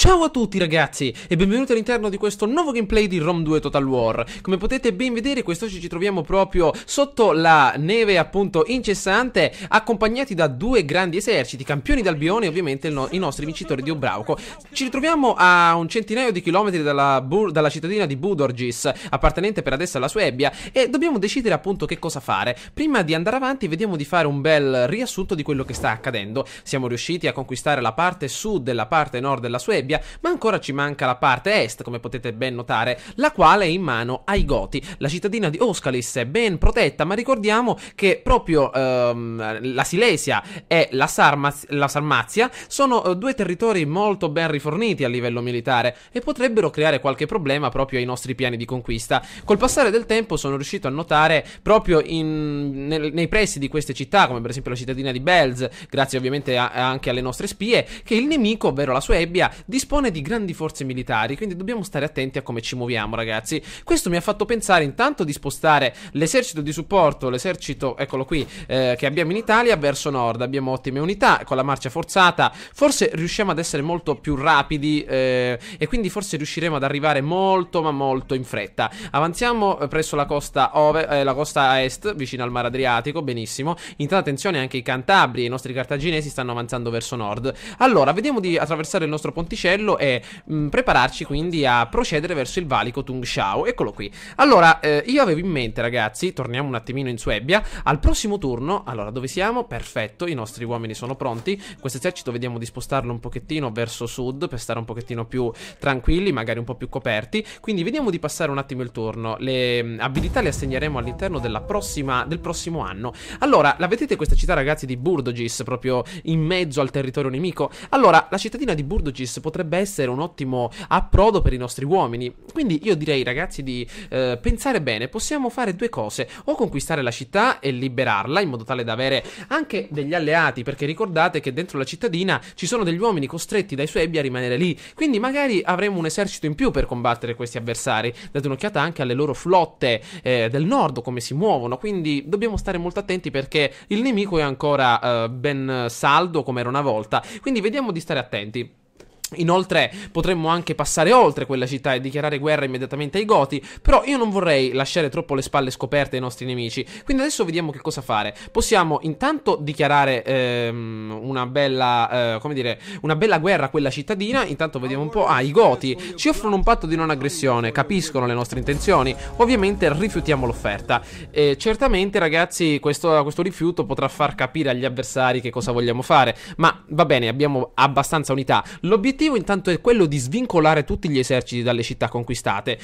Ciao a tutti ragazzi e benvenuti all'interno di questo nuovo gameplay di Rome 2 Total War. Come potete ben vedere, quest'oggi ci troviamo proprio sotto la neve appunto incessante, accompagnati da due grandi eserciti, campioni d'Albione e ovviamente i nostri vincitori di Obrauco. Ci ritroviamo a un centinaio di chilometri dalla cittadina di Budorgis, appartenente per adesso alla Suebbia, e dobbiamo decidere appunto che cosa fare. Prima di andare avanti vediamo di fare un bel riassunto di quello che sta accadendo. Siamo riusciti a conquistare la parte sud e la parte nord della Suebbia, ma ancora ci manca la parte est, come potete ben notare, la quale è in mano ai Goti. La cittadina di Oskalis è ben protetta, ma ricordiamo che proprio la Silesia e la Sarmazia sono due territori molto ben riforniti a livello militare e potrebbero creare qualche problema proprio ai nostri piani di conquista. Col passare del tempo sono riuscito a notare proprio nei pressi di queste città, come per esempio la cittadina di Belz, grazie ovviamente anche alle nostre spie, che il nemico, ovvero la Suebbia, dispone di grandi forze militari, quindi dobbiamo stare attenti a come ci muoviamo, ragazzi. Questo mi ha fatto pensare intanto di spostare l'esercito di supporto, l'esercito, eccolo qui, che abbiamo in Italia, verso nord. Abbiamo ottime unità, con la marcia forzata forse riusciamo ad essere molto più rapidi e quindi forse riusciremo ad arrivare molto ma molto in fretta. Avanziamo presso la costa la costa est, vicino al mare Adriatico, benissimo. Intanto attenzione, anche i cantabri e i nostri cartaginesi stanno avanzando verso nord. Allora, vediamo di attraversare il nostro ponticello e prepararci quindi a procedere verso il valico Tungshao. Eccolo qui. Allora, io avevo in mente, ragazzi, torniamo un attimino in Suebbia, al prossimo turno. Allora, dove siamo? Perfetto, i nostri uomini sono pronti. Questo esercito vediamo di spostarlo un pochettino verso sud per stare un pochettino più tranquilli, magari un po' più coperti. Quindi vediamo di passare un attimo il turno. Le abilità le assegneremo all'interno del prossimo anno. Allora, la vedete questa città, ragazzi, di Budorgis, proprio in mezzo al territorio nemico? Allora, la cittadina di Budorgis potrebbe essere un ottimo approdo per i nostri uomini. Quindi io direi, ragazzi, di pensare bene. Possiamo fare due cose: o conquistare la città e liberarla in modo tale da avere anche degli alleati, perché ricordate che dentro la cittadina ci sono degli uomini costretti dai Suebi a rimanere lì, quindi magari avremo un esercito in più per combattere questi avversari. Date un'occhiata anche alle loro flotte del nord, come si muovono, quindi dobbiamo stare molto attenti perché il nemico è ancora ben saldo come era una volta, quindi vediamo di stare attenti. Inoltre potremmo anche passare oltre quella città e dichiarare guerra immediatamente ai Goti, però io non vorrei lasciare troppo le spalle scoperte ai nostri nemici, quindi adesso vediamo che cosa fare. Possiamo intanto dichiarare una bella guerra a quella cittadina. Intanto vediamo un po'. I Goti ci offrono un patto di non aggressione, capiscono le nostre intenzioni, ovviamente rifiutiamo l'offerta. Certamente, ragazzi, questo rifiuto potrà far capire agli avversari che cosa vogliamo fare, ma va bene, abbiamo abbastanza unità. L'obiettivo intanto è quello di svincolare tutti gli eserciti dalle città conquistate.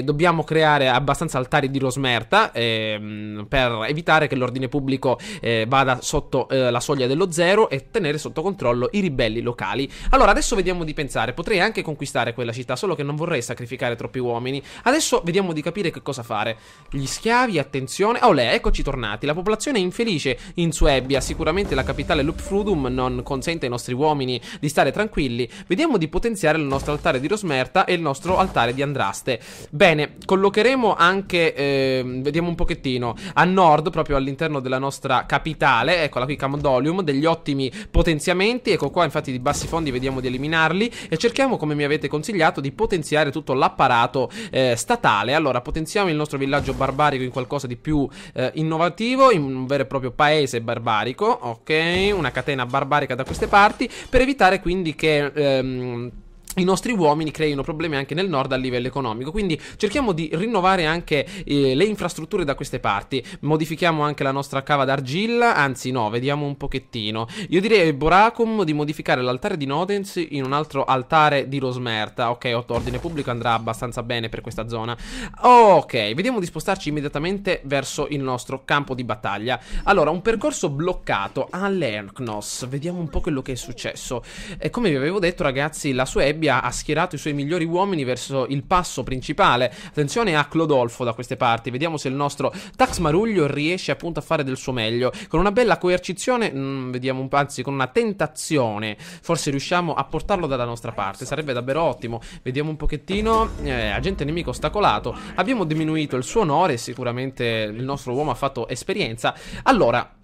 Dobbiamo creare abbastanza altari di Rosmerta per evitare che l'ordine pubblico vada sotto la soglia dello zero e tenere sotto controllo i ribelli locali. Allora, adesso vediamo di pensare. Potrei anche conquistare quella città, solo che non vorrei sacrificare troppi uomini. Adesso vediamo di capire che cosa fare. Gli schiavi, attenzione. Olè, eccoci tornati. La popolazione è infelice in Suebbia. Sicuramente la capitale Lupfrudum non consente ai nostri uomini di stare tranquilli. Vediamo di potenziare il nostro altare di Rosmerta e il nostro altare di Andraste. Bene, collocheremo anche, vediamo un pochettino, a nord, proprio all'interno della nostra capitale, eccola qui, Camodolium, degli ottimi potenziamenti. Ecco qua, infatti, di bassi fondi vediamo di eliminarli e cerchiamo, come mi avete consigliato, di potenziare tutto l'apparato statale. Allora, potenziamo il nostro villaggio barbarico in qualcosa di più innovativo, in un vero e proprio paese barbarico, ok, una catena barbarica da queste parti, per evitare quindi che i nostri uomini creino problemi anche nel nord a livello economico. Quindi cerchiamo di rinnovare anche le infrastrutture da queste parti. Modifichiamo anche la nostra cava d'argilla. Anzi no, vediamo un pochettino. Io direi Boracum di modificare l'altare di Nodens in un altro altare di Rosmerta. Ok, ordine pubblico andrà abbastanza bene per questa zona. Ok, vediamo di spostarci immediatamente verso il nostro campo di battaglia. Allora, un percorso bloccato a Lerknos. Vediamo un po' quello che è successo. E come vi avevo detto, ragazzi, la Suebbia nebbia ha schierato i suoi migliori uomini verso il passo principale. Attenzione a Clodolfo da queste parti, vediamo se il nostro Tax Maruglio riesce appunto a fare del suo meglio. Con una bella coercizione, vediamo un po', anzi con una tentazione, forse riusciamo a portarlo dalla nostra parte, sarebbe davvero ottimo. Vediamo un pochettino, agente nemico ostacolato, abbiamo diminuito il suo onore, sicuramente il nostro uomo ha fatto esperienza. Allora,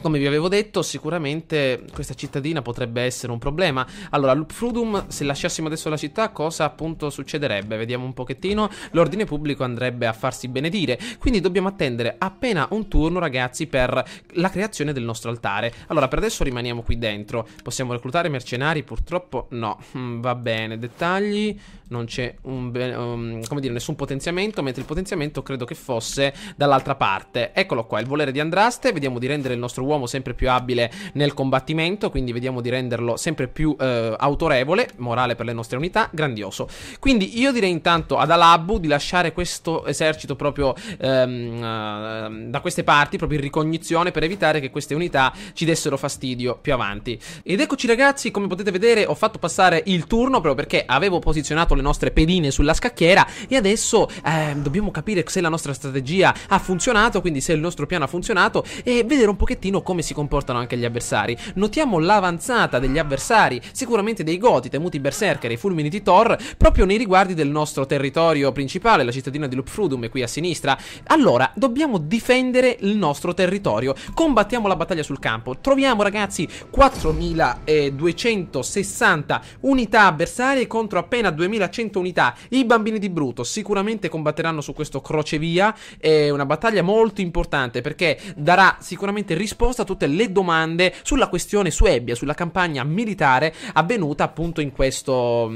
come vi avevo detto, sicuramente questa cittadina potrebbe essere un problema. Allora, Lupfrudum, se lasciassimo adesso la città, cosa appunto succederebbe? Vediamo un pochettino. L'ordine pubblico andrebbe a farsi benedire, quindi dobbiamo attendere appena un turno, ragazzi, per la creazione del nostro altare. Allora, per adesso rimaniamo qui dentro. Possiamo reclutare mercenari? Purtroppo no. Va bene, dettagli. Non c'è come dire, nessun potenziamento, mentre il potenziamento credo che fosse dall'altra parte. Eccolo qua, il volere di Andraste. Vediamo di rendere il nostro uomo sempre più abile nel combattimento, quindi vediamo di renderlo sempre più autorevole, morale per le nostre unità, grandioso. Quindi io direi intanto ad Alabbu di lasciare questo esercito proprio da queste parti, proprio in ricognizione, per evitare che queste unità ci dessero fastidio più avanti. Ed eccoci ragazzi, come potete vedere ho fatto passare il turno proprio perché avevo posizionato le nostre pedine sulla scacchiera e adesso dobbiamo capire se la nostra strategia ha funzionato, quindi se il nostro piano ha funzionato, e vedere un pochettino come si comportano anche gli avversari. Notiamo l'avanzata degli avversari, sicuramente dei Goti, temuti berserker e fulmini di Thor, proprio nei riguardi del nostro territorio principale, la cittadina di Lupfrudum è qui a sinistra. Allora, dobbiamo difendere il nostro territorio, combattiamo la battaglia sul campo. Troviamo ragazzi 4260 unità avversarie contro appena 2100 unità. I bambini di Bruto sicuramente combatteranno su questo crocevia, è una battaglia molto importante perché darà sicuramente risposta a tutte le domande sulla questione Suebbia, sulla campagna militare avvenuta appunto in questo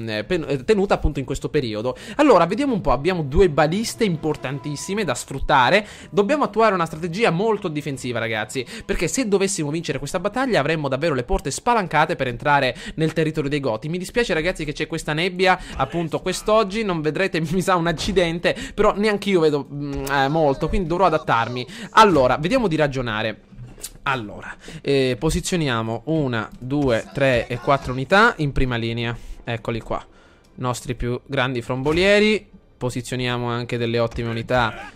tenuta appunto in questo periodo. Allora, vediamo un po', abbiamo due baliste importantissime da sfruttare. Dobbiamo attuare una strategia molto difensiva ragazzi, perché se dovessimo vincere questa battaglia avremmo davvero le porte spalancate per entrare nel territorio dei Goti. Mi dispiace ragazzi che c'è questa nebbia appunto quest'oggi, non vedrete mi sa un accidente, però neanche io vedo molto, quindi dovrò adattarmi. Allora, vediamo di ragionare. Allora, posizioniamo 1, 2, 3 e 4 unità in prima linea. Eccoli qua, nostri più grandi frombolieri. Posizioniamo anche delle ottime unità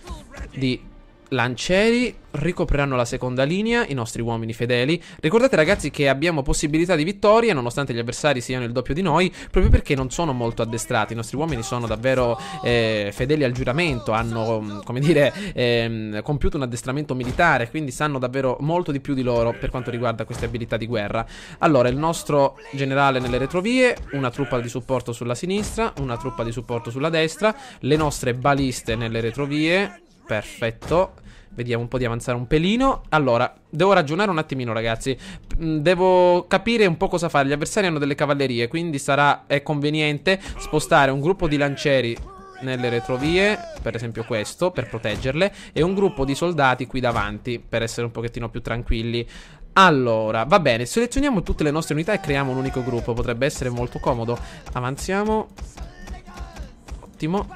di lancieri. Ricopriranno la seconda linea i nostri uomini fedeli. Ricordate ragazzi che abbiamo possibilità di vittoria nonostante gli avversari siano il doppio di noi, proprio perché non sono molto addestrati. I nostri uomini sono davvero fedeli al giuramento, hanno come dire compiuto un addestramento militare, quindi sanno davvero molto di più di loro per quanto riguarda queste abilità di guerra. Allora, il nostro generale nelle retrovie, una truppa di supporto sulla sinistra, una truppa di supporto sulla destra, le nostre baliste nelle retrovie. Perfetto. Vediamo un po' di avanzare un pelino. Allora, devo ragionare un attimino ragazzi, devo capire un po' cosa fare. Gli avversari hanno delle cavallerie, quindi è conveniente spostare un gruppo di lancieri nelle retrovie, per esempio questo, per proteggerle, e un gruppo di soldati qui davanti, per essere un pochettino più tranquilli. Allora, va bene, selezioniamo tutte le nostre unità e creiamo un unico gruppo, potrebbe essere molto comodo. Avanziamo. Ottimo.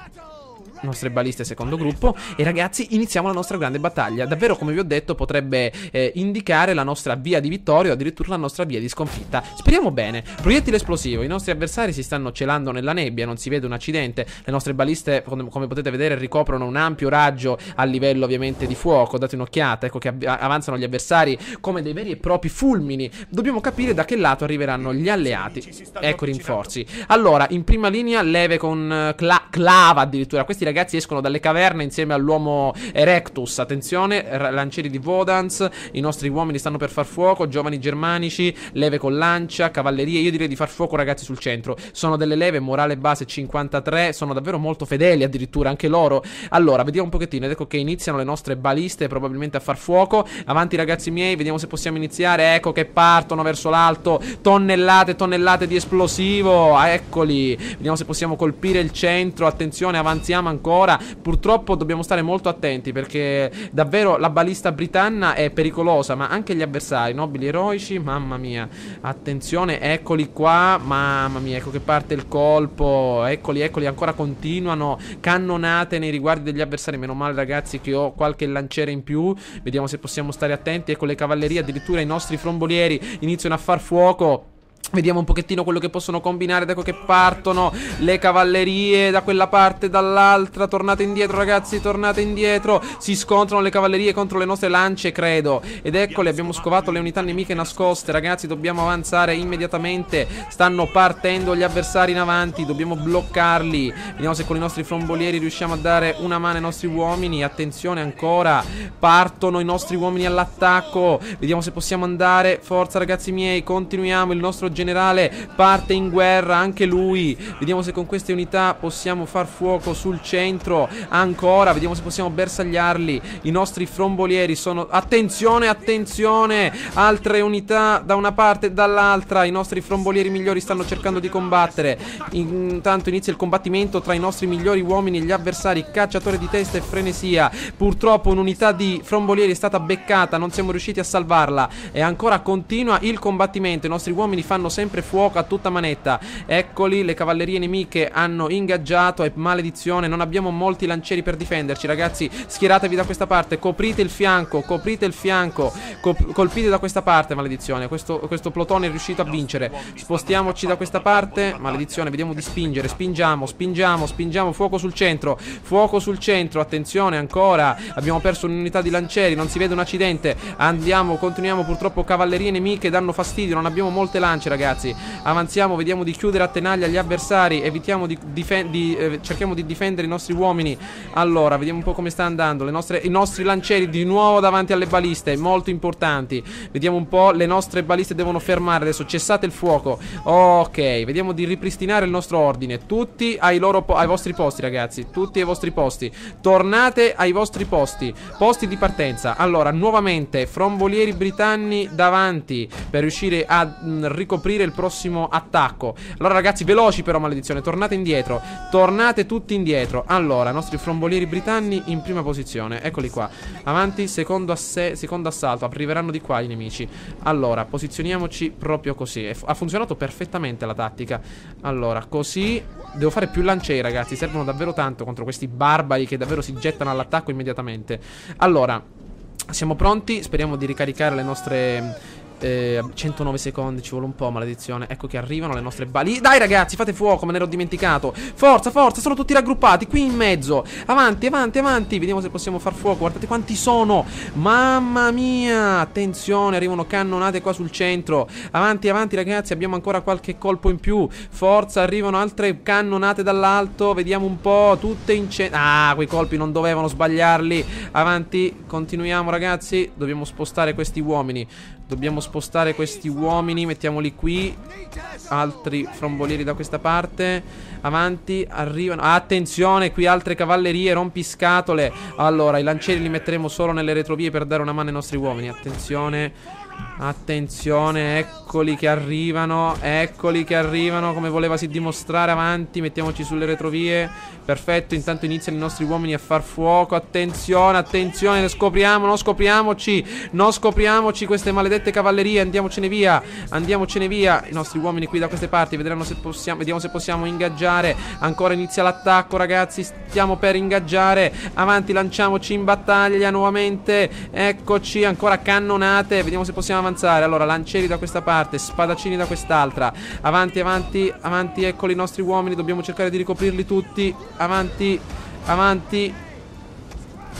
Nostre baliste secondo gruppo. E ragazzi, iniziamo la nostra grande battaglia. Davvero, come vi ho detto, potrebbe indicare la nostra via di vittoria o addirittura la nostra via di sconfitta. Speriamo bene. Proiettile esplosivo. I nostri avversari si stanno celando nella nebbia, non si vede un accidente. Le nostre baliste, come potete vedere, ricoprono un ampio raggio a livello ovviamente di fuoco. Date un'occhiata, ecco che avanzano gli avversari come dei veri e propri fulmini. Dobbiamo capire da che lato arriveranno gli alleati. Ecco rinforzi. Allora, in prima linea leve con clava addirittura. Questi ragazzi escono dalle caverne insieme all'uomo Erectus. Attenzione, lancieri di Vodans. I nostri uomini stanno per far fuoco. Giovani germanici, leve con lancia, cavallerie. Io direi di far fuoco ragazzi sul centro. Sono delle leve, morale base 53. Sono davvero molto fedeli addirittura anche loro. Allora, vediamo un pochettino. Ed ecco che iniziano le nostre baliste probabilmente a far fuoco. Avanti ragazzi miei, vediamo se possiamo iniziare. Ecco che partono verso l'alto. Tonnellate e tonnellate di esplosivo. Eccoli. Vediamo se possiamo colpire il centro. Attenzione, avanziamo ancora. Purtroppo dobbiamo stare molto attenti perché davvero la balista britanna è pericolosa, ma anche gli avversari, nobili eroici, mamma mia. Attenzione, eccoli qua, mamma mia, ecco che parte il colpo. Eccoli, eccoli, ancora continuano. Cannonate nei riguardi degli avversari. Meno male ragazzi che ho qualche lanciere in più. Vediamo se possiamo stare attenti. Ecco le cavallerie, addirittura i nostri frombolieri iniziano a far fuoco. Vediamo un pochettino quello che possono combinare. Ecco che partono le cavallerie da quella parte e dall'altra. Tornate indietro ragazzi, tornate indietro. Si scontrano le cavallerie contro le nostre lance, credo. Ed eccole, abbiamo scovato le unità nemiche nascoste. Ragazzi, dobbiamo avanzare immediatamente. Stanno partendo gli avversari in avanti, dobbiamo bloccarli. Vediamo se con i nostri frombolieri riusciamo a dare una mano ai nostri uomini. Attenzione ancora, partono i nostri uomini all'attacco. Vediamo se possiamo andare. Forza ragazzi miei, continuiamo. Il nostro generale parte in guerra, anche lui. Vediamo se con queste unità possiamo far fuoco sul centro. Ancora, vediamo se possiamo bersagliarli. I nostri frombolieri sono... Attenzione, attenzione, altre unità da una parte e dall'altra. I nostri frombolieri migliori stanno cercando di combattere. Intanto inizia il combattimento tra i nostri migliori uomini e gli avversari. Cacciatore di testa e frenesia. Purtroppo un'unità di frombolieri è stata beccata, non siamo riusciti a salvarla. E ancora continua il combattimento. I nostri uomini fanno sempre fuoco a tutta manetta. Eccoli, le cavallerie nemiche hanno ingaggiato. E maledizione, non abbiamo molti lancieri per difenderci. Ragazzi, schieratevi da questa parte, coprite il fianco, coprite il fianco, colpite da questa parte. Maledizione, questo plotone è riuscito a vincere. Spostiamoci da questa parte. Maledizione, vediamo di spingere. Spingiamo, spingiamo, spingiamo. Fuoco sul centro, fuoco sul centro. Attenzione ancora, abbiamo perso un'unità di lancieri, non si vede un accidente. Andiamo, continuiamo. Purtroppo cavallerie nemiche danno fastidio, non abbiamo molte lance ragazzi. Avanziamo, vediamo di chiudere a tenaglia gli avversari. Evitiamo cerchiamo di difendere i nostri uomini. Allora, vediamo un po' come sta andando. I nostri lancieri di nuovo davanti alle baliste, molto importanti. Vediamo un po', le nostre baliste devono fermare adesso. Cessate il fuoco. Ok, vediamo di ripristinare il nostro ordine. Tutti ai vostri posti ragazzi, tutti ai vostri posti. Tornate ai vostri posti, posti di partenza. Allora, nuovamente frombolieri britanni davanti per riuscire a ricoprire il prossimo attacco. Allora ragazzi, veloci però, maledizione, tornate indietro, tornate tutti indietro. Allora, i nostri frombolieri britanni in prima posizione, eccoli qua, avanti, secondo assalto. Arriveranno di qua i nemici. Allora, posizioniamoci proprio così. Ha funzionato perfettamente la tattica. Allora, così. Devo fare più lancieri ragazzi, servono davvero tanto contro questi barbari che davvero si gettano all'attacco immediatamente. Allora, siamo pronti, speriamo di ricaricare le nostre... 109 secondi, ci vuole un po', maledizione. Ecco che arrivano le nostre baliste. Dai ragazzi, fate fuoco, me ne ero dimenticato. Forza, forza, sono tutti raggruppati qui in mezzo. Avanti, avanti, avanti. Vediamo se possiamo far fuoco. Guardate quanti sono. Mamma mia. Attenzione, arrivano cannonate qua sul centro. Avanti, avanti ragazzi, abbiamo ancora qualche colpo in più. Forza, arrivano altre cannonate dall'alto. Vediamo un po', tutte in centro. Ah, quei colpi non dovevano sbagliarli. Avanti, continuiamo ragazzi. Dobbiamo spostare questi uomini. Dobbiamo spostare questi uomini, mettiamoli qui. Altri frombolieri da questa parte. Avanti, arrivano. Attenzione, qui altre cavallerie, rompiscatole. Allora, i lancieri li metteremo solo nelle retrovie per dare una mano ai nostri uomini. Attenzione. Attenzione, eccoli che arrivano. Eccoli che arrivano, come volevasi dimostrare. Avanti, mettiamoci sulle retrovie. Perfetto, intanto iniziano i nostri uomini a far fuoco. Attenzione, attenzione, scopriamo, non scopriamoci. Non scopriamoci queste maledette cavallerie. Andiamocene via, andiamocene via. I nostri uomini qui da queste parti, vedranno se possiamo, vediamo se possiamo ingaggiare. Ancora inizia l'attacco ragazzi, stiamo per ingaggiare. Avanti, lanciamoci in battaglia nuovamente. Eccoci, ancora cannonate. Vediamo se possiamo avanzare. Allora, lancieri da questa parte, spadaccini da quest'altra. Avanti, avanti, avanti, eccoli i nostri uomini. Dobbiamo cercare di ricoprirli tutti. Avanti, avanti,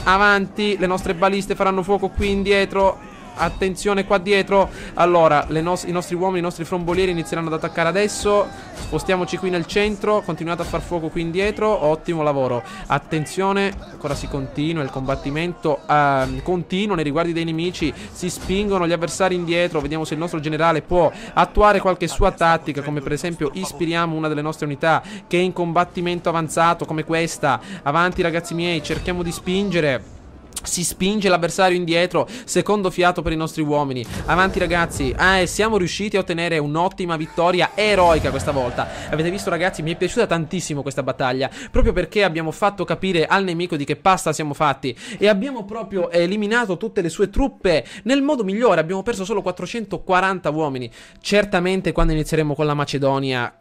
avanti. Le nostre baliste faranno fuoco qui indietro. Attenzione qua dietro. Allora, i nostri uomini, i nostri frombolieri inizieranno ad attaccare adesso. Spostiamoci qui nel centro. Continuate a far fuoco qui indietro. Ottimo lavoro. Attenzione, ancora si continua il combattimento. Continua nei riguardi dei nemici. Si spingono gli avversari indietro. Vediamo se il nostro generale può attuare qualche sua tattica, come per esempio ispiriamo una delle nostre unità che è in combattimento avanzato come questa. Avanti ragazzi miei, cerchiamo di spingere. Si spinge l'avversario indietro. Secondo fiato per i nostri uomini. Avanti ragazzi. Siamo riusciti a ottenere un'ottima vittoria eroica questa volta. Avete visto ragazzi, mi è piaciuta tantissimo questa battaglia, proprio perché abbiamo fatto capire al nemico di che pasta siamo fatti. E abbiamo proprio eliminato tutte le sue truppe nel modo migliore. Abbiamo perso solo 440 uomini. Certamente quando inizieremo con la Macedonia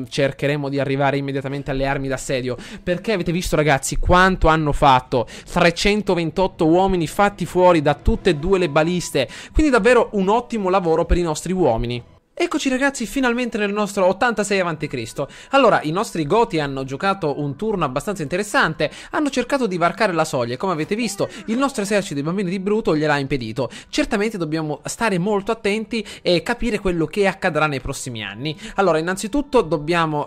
cercheremo di arrivare immediatamente alle armi d'assedio, perché avete visto ragazzi quanto hanno fatto. 328 uomini fatti fuori da tutte e due le baliste. Quindi davvero un ottimo lavoro per i nostri uomini. Eccoci ragazzi finalmente nel nostro 86 a.C. Allora, i nostri Goti hanno giocato un turno abbastanza interessante, hanno cercato di varcare la soglia e come avete visto il nostro esercito di bambini di Bruto gliel'ha impedito. Certamente dobbiamo stare molto attenti e capire quello che accadrà nei prossimi anni. Allora, innanzitutto dobbiamo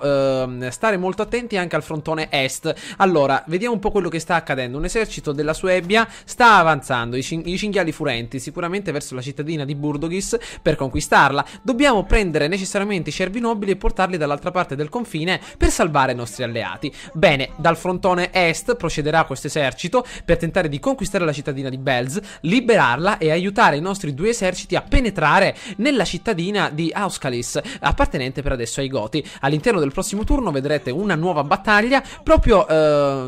stare molto attenti anche al frontone est. Allora, vediamo un po' quello che sta accadendo. Un esercito della Suebbia sta avanzando, i cinghiali furenti, sicuramente verso la cittadina di Burdogis per conquistarla. Dobbiamo prendere necessariamente i cervi nobili e portarli dall'altra parte del confine per salvare i nostri alleati. Bene, dal frontone est procederà questo esercito per tentare di conquistare la cittadina di Belz, liberarla e aiutare i nostri due eserciti a penetrare nella cittadina di Auskalis, appartenente per adesso ai Goti. All'interno del prossimo turno vedrete una nuova battaglia proprio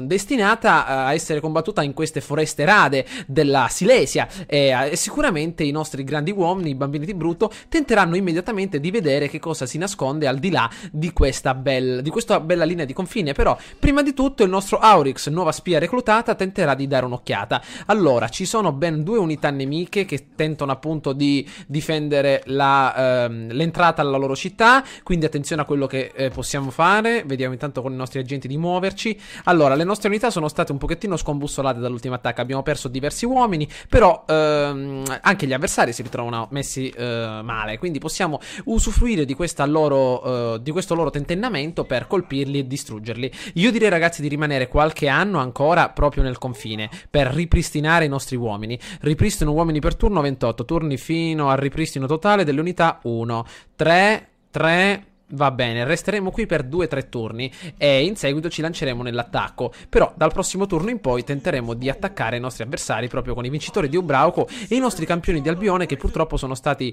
destinata a essere combattuta in queste foreste rade della Silesia e sicuramente i nostri grandi uomini, i bambini di Bruto, tenteranno immediatamente di vedere che cosa si nasconde al di là di questa bella linea di confine. Però prima di tutto il nostro Aurix, nuova spia reclutata, tenterà di dare un'occhiata. Allora, ci sono ben 2 unità nemiche che tentano appunto di difendere l'entrata alla loro città, quindi attenzione a quello che possiamo fare. Vediamo intanto con i nostri agenti di muoverci. Allora, le nostre unità sono state un pochettino scombussolate dall'ultimo attacco, abbiamo perso diversi uomini, però anche gli avversari si ritrovano messi male, quindi possiamo usufruire di questo loro tentennamento per colpirli e distruggerli. Io direi ragazzi di rimanere qualche anno ancora proprio nel confine per ripristinare i nostri uomini. Ripristino uomini per turno 28 turni fino al ripristino totale delle unità 1 3. Va bene, resteremo qui per 2-3 turni e in seguito ci lanceremo nell'attacco. Però dal prossimo turno in poi tenteremo di attaccare i nostri avversari proprio con i vincitori di Ubrauco e i nostri campioni di Albione, che purtroppo sono stati,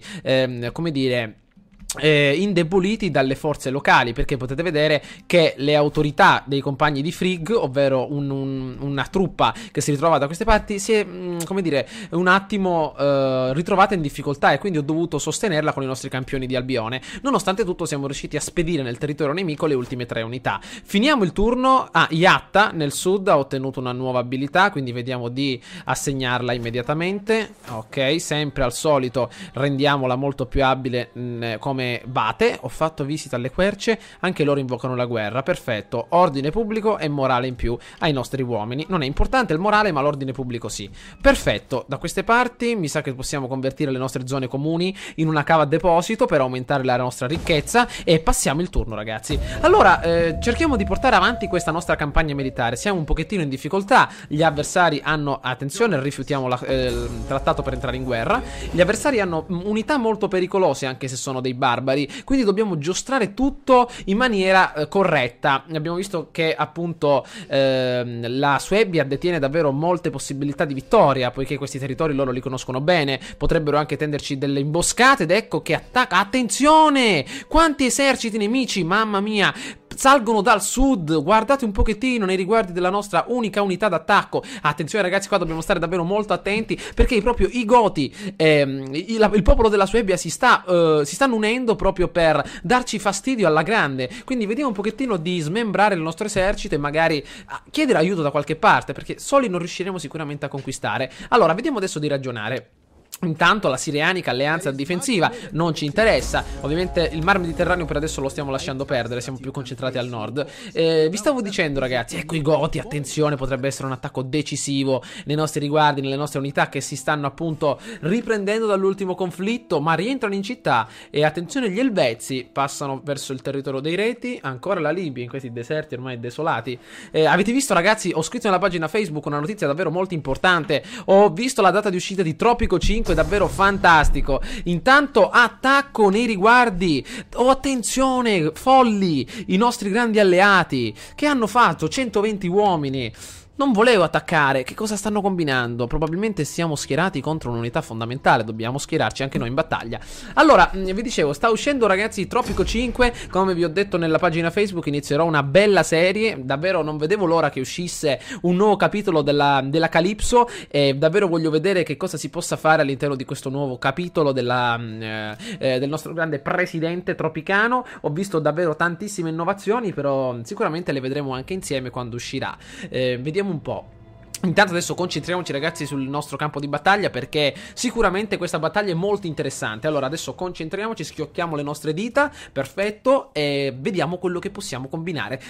come dire, indeboliti dalle forze locali, perché potete vedere che le autorità dei compagni di Frigg, ovvero una truppa che si ritrova da queste parti, si è come dire un attimo ritrovata in difficoltà e quindi ho dovuto sostenerla con i nostri campioni di Albione. Nonostante tutto siamo riusciti a spedire nel territorio nemico le ultime 3 unità. Finiamo il turno. Yatta nel sud ha ottenuto una nuova abilità, quindi vediamo di assegnarla immediatamente. Ok, sempre al solito rendiamola molto più abile come Bate. Ho fatto visita alle querce, anche loro invocano la guerra. Perfetto, ordine pubblico e morale in più ai nostri uomini. Non è importante il morale, ma l'ordine pubblico sì. Perfetto, da queste parti mi sa che possiamo convertire le nostre zone comuni in una cava a deposito per aumentare la nostra ricchezza e passiamo il turno ragazzi. Allora, cerchiamo di portare avanti questa nostra campagna militare. Siamo un pochettino in difficoltà, gli avversari hanno, attenzione, rifiutiamo il trattato per entrare in guerra. Gli avversari hanno unità molto pericolose, anche se sono dei barbari, quindi dobbiamo giostrare tutto in maniera corretta. Abbiamo visto che appunto la Suebbia detiene davvero molte possibilità di vittoria, poiché questi territori loro li conoscono bene, potrebbero anche tenderci delle imboscate ed ecco che attacca. Attenzione, quanti eserciti nemici, mamma mia, salgono dal sud. Guardate un pochettino nei riguardi della nostra unica unità d'attacco. Attenzione ragazzi, qua dobbiamo stare davvero molto attenti, perché proprio i Goti, il popolo della Suebbia si stanno unendo proprio per darci fastidio alla grande. Quindi vediamo un pochettino di smembrare il nostro esercito e magari chiedere aiuto da qualche parte, perché soli non riusciremo sicuramente a conquistare. Allora, vediamo adesso di ragionare. Intanto la Sirianica alleanza difensiva non ci interessa. Ovviamente il Mar Mediterraneo per adesso lo stiamo lasciando perdere, siamo più concentrati al nord. Vi stavo dicendo ragazzi, ecco i Goti, attenzione, potrebbe essere un attacco decisivo nei nostri riguardi, nelle nostre unità che si stanno appunto riprendendo dall'ultimo conflitto, ma rientrano in città. E attenzione, gli Elvezi passano verso il territorio dei Reti, ancora la Libia in questi deserti ormai desolati. Avete visto ragazzi, ho scritto nella pagina Facebook una notizia davvero molto importante. Ho visto la data di uscita di Tropico 5, davvero fantastico. Intanto attacco nei riguardi, attenzione, folli, i nostri grandi alleati che hanno fatto 120 uomini. Non volevo attaccare, che cosa stanno combinando? Probabilmente siamo schierati contro un'unità fondamentale, dobbiamo schierarci anche noi in battaglia. Allora, vi dicevo, sta uscendo ragazzi Tropico 5, come vi ho detto nella pagina Facebook inizierò una bella serie, davvero non vedevo l'ora che uscisse un nuovo capitolo della Calypso e davvero voglio vedere che cosa si possa fare all'interno di questo nuovo capitolo del nostro grande presidente tropicano. Ho visto davvero tantissime innovazioni, però sicuramente le vedremo anche insieme quando uscirà. Vediamo un po'. Intanto adesso concentriamoci ragazzi sul nostro campo di battaglia, perché sicuramente questa battaglia è molto interessante. Allora adesso concentriamoci, schiocchiamo le nostre dita, perfetto, e vediamo quello che possiamo combinare.